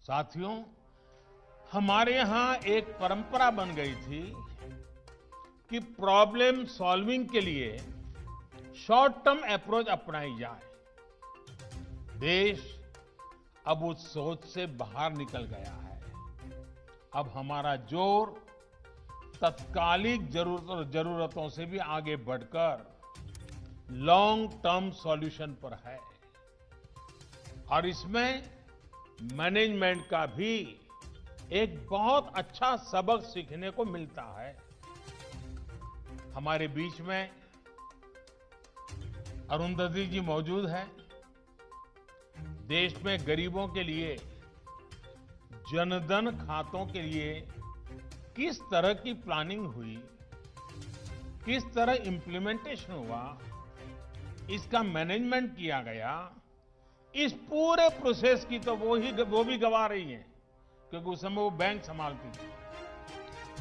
साथियों, हमारे यहाँ एक परंपरा बन गई थी कि प्रॉब्लम सॉल्विंग के लिए शॉर्ट टर्म अप्रोच अपनाई जाए। देश अब उस सोच से बाहर निकल गया है। अब हमारा जोर तत्कालिक जरूरतों से भी आगे बढ़कर लॉन्ग टर्म सॉल्यूशन पर है और इसमें मैनेजमेंट का भी एक बहुत अच्छा सबक सीखने को मिलता है। हमारे बीच में अरुंधति जी मौजूद हैं। देश में गरीबों के लिए जनधन खातों के लिए किस तरह की प्लानिंग हुई, किस तरह इंप्लीमेंटेशन हुआ, इसका मैनेजमेंट किया गया, इस पूरे प्रोसेस की तो वो भी गवा रही हैं, क्योंकि उस समय वो बैंक संभालती थी।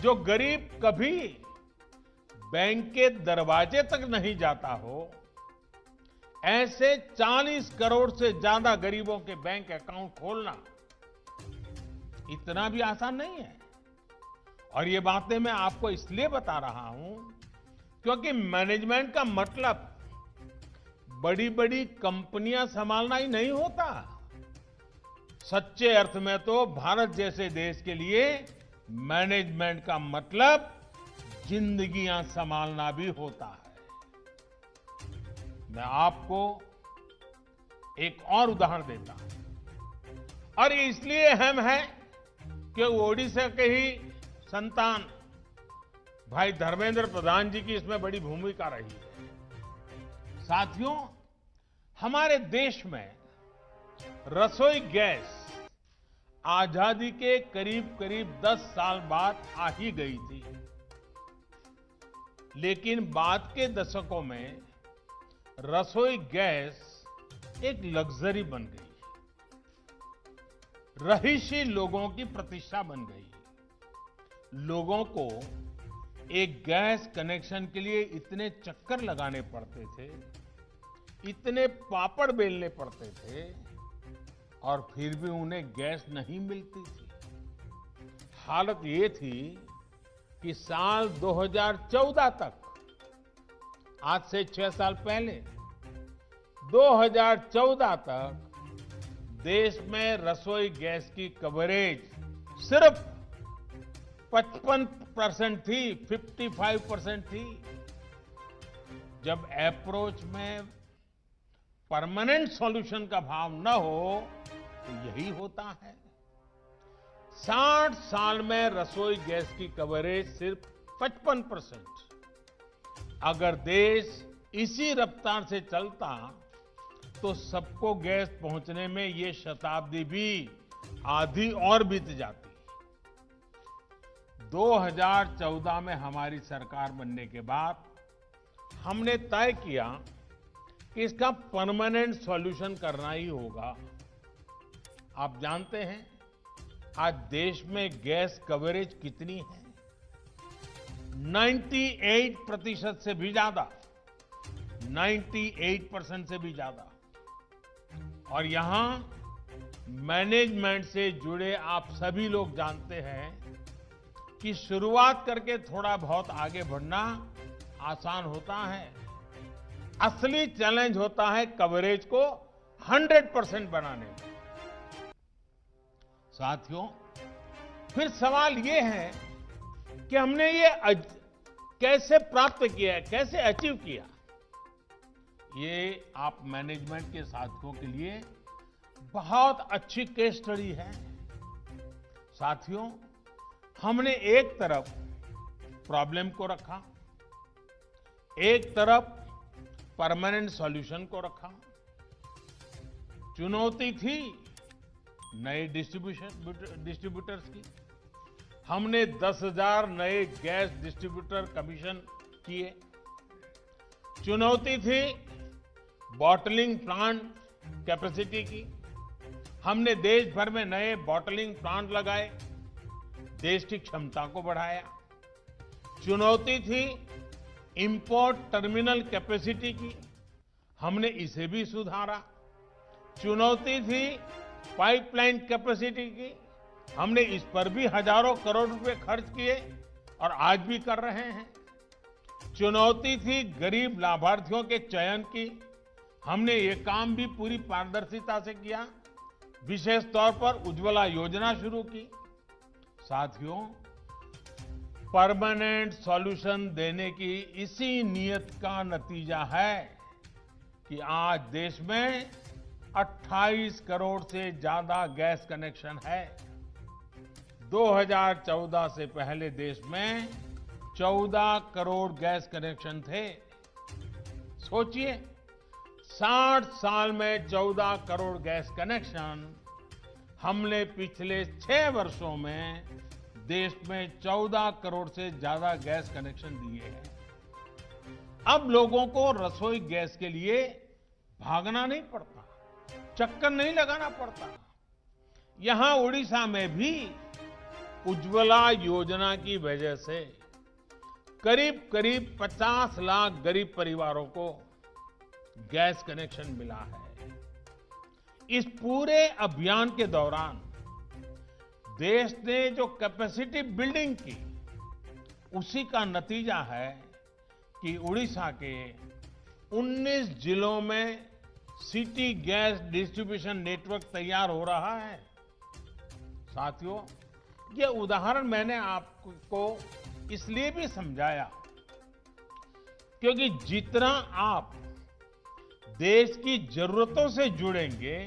जो गरीब कभी बैंक के दरवाजे तक नहीं जाता हो, ऐसे 40 करोड़ से ज्यादा गरीबों के बैंक अकाउंट खोलना इतना भी आसान नहीं है। और ये बातें मैं आपको इसलिए बता रहा हूं क्योंकि मैनेजमेंट का मतलब बड़ी बड़ी कंपनियां संभालना ही नहीं होता। सच्चे अर्थ में तो भारत जैसे देश के लिए मैनेजमेंट का मतलब जिंदगियां संभालना भी होता है। मैं आपको एक और उदाहरण देता हूं और ये इसलिए अहम है कि ओडिशा के ही संतान भाई धर्मेंद्र प्रधान जी की इसमें बड़ी भूमिका रही है। साथियों, हमारे देश में रसोई गैस आजादी के करीब करीब 10 साल बाद आ ही गई थी, लेकिन बाद के दशकों में रसोई गैस एक लग्जरी बन गई, रहीशी लोगों की प्रतिष्ठा बन गई। लोगों को एक गैस कनेक्शन के लिए इतने चक्कर लगाने पड़ते थे, इतने पापड़ बेलने पड़ते थे और फिर भी उन्हें गैस नहीं मिलती थी। हालत ये थी कि साल 2014 तक, आज से 6 साल पहले 2014 तक देश में रसोई गैस की कवरेज सिर्फ 55% थी, 55% थी। जब अप्रोच में परमानेंट सॉल्यूशन का भाव न हो तो यही होता है। 60 साल में रसोई गैस की कवरेज सिर्फ 55%। अगर देश इसी रफ्तार से चलता तो सबको गैस पहुंचने में ये शताब्दी भी आधी और बीत जाती। 2014 में हमारी सरकार बनने के बाद हमने तय किया कि इसका परमानेंट सॉल्यूशन करना ही होगा। आप जानते हैं आज देश में गैस कवरेज कितनी है? 98% से भी ज्यादा, 98% से भी ज्यादा। और यहां मैनेजमेंट से जुड़े आप सभी लोग जानते हैं कि शुरुआत करके थोड़ा बहुत आगे बढ़ना आसान होता है। असली चैलेंज होता है कवरेज को 100% बनाने में। साथियों, फिर सवाल ये है कि हमने ये कैसे प्राप्त किया है, कैसे अचीव किया। ये आप मैनेजमेंट के साथियों के लिए बहुत अच्छी केस स्टडी है। साथियों, हमने एक तरफ प्रॉब्लम को रखा, एक तरफ परमानेंट सॉल्यूशन को रखा। चुनौती थी नए डिस्ट्रीब्यूटर्स की। हमने 10,000 नए गैस डिस्ट्रीब्यूटर कमीशन किए। चुनौती थी बॉटलिंग प्लांट कैपेसिटी की। हमने देश भर में नए बॉटलिंग प्लांट लगाए, देश की क्षमता को बढ़ाया। चुनौती थी इंपोर्ट टर्मिनल कैपेसिटी की, हमने इसे भी सुधारा। चुनौती थी पाइपलाइन कैपेसिटी की, हमने इस पर भी हजारों करोड़ रुपए खर्च किए और आज भी कर रहे हैं। चुनौती थी गरीब लाभार्थियों के चयन की, हमने ये काम भी पूरी पारदर्शिता से किया। विशेष तौर पर उज्ज्वला योजना शुरू की। साथियों, परमानेंट सॉल्यूशन देने की इसी नीयत का नतीजा है कि आज देश में 28 करोड़ से ज्यादा गैस कनेक्शन है। 2014 से पहले देश में 14 करोड़ गैस कनेक्शन थे। सोचिए, 60 साल में 14 करोड़ गैस कनेक्शन, हमने पिछले 6 वर्षों में देश में 14 करोड़ से ज्यादा गैस कनेक्शन दिए हैं। अब लोगों को रसोई गैस के लिए भागना नहीं पड़ता, चक्कर नहीं लगाना पड़ता। यहां उड़ीसा में भी उज्ज्वला योजना की वजह से करीब करीब 50 लाख गरीब परिवारों को गैस कनेक्शन मिला है। इस पूरे अभियान के दौरान देश ने जो कैपेसिटी बिल्डिंग की, उसी का नतीजा है कि उड़ीसा के 19 जिलों में सिटी गैस डिस्ट्रीब्यूशन नेटवर्क तैयार हो रहा है। साथियों, ये उदाहरण मैंने आपको इसलिए भी समझाया क्योंकि जितना आप देश की जरूरतों से जुड़ेंगे,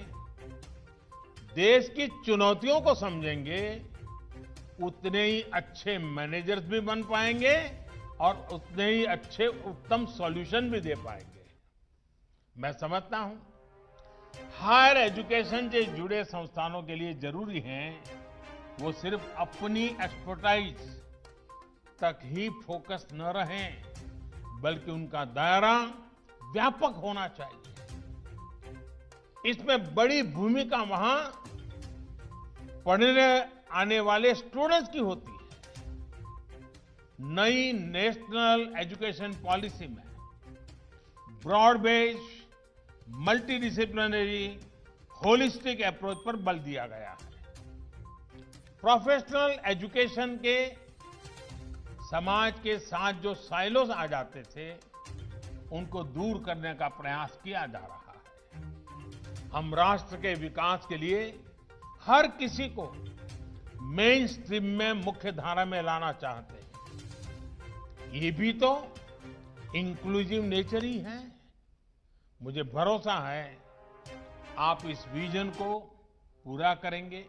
देश की चुनौतियों को समझेंगे, उतने ही अच्छे मैनेजर्स भी बन पाएंगे और उतने ही अच्छे उत्तम सॉल्यूशन भी दे पाएंगे। मैं समझता हूं हायर एजुकेशन से जुड़े संस्थानों के लिए जरूरी है वो सिर्फ अपनी एक्सपर्टाइज तक ही फोकस न रहें, बल्कि उनका दायरा व्यापक होना चाहिए। इसमें बड़ी भूमिका वहां पढ़ने आने वाले स्टूडेंट्स की होती है। नई नेशनल एजुकेशन पॉलिसी में broad based, multi disciplinary, holistic approach पर बल दिया गया है। प्रोफेशनल एजुकेशन के समाज के साथ जो साइलोस आ जाते थे, उनको दूर करने का प्रयास किया जा रहा है। हम राष्ट्र के विकास के लिए हर किसी को मेन स्ट्रीम में मुख्य धारा में लाना चाहते हैं। ये भी तो इंक्लूसिव नेचर ही है। मुझे भरोसा है आप इस विजन को पूरा करेंगे।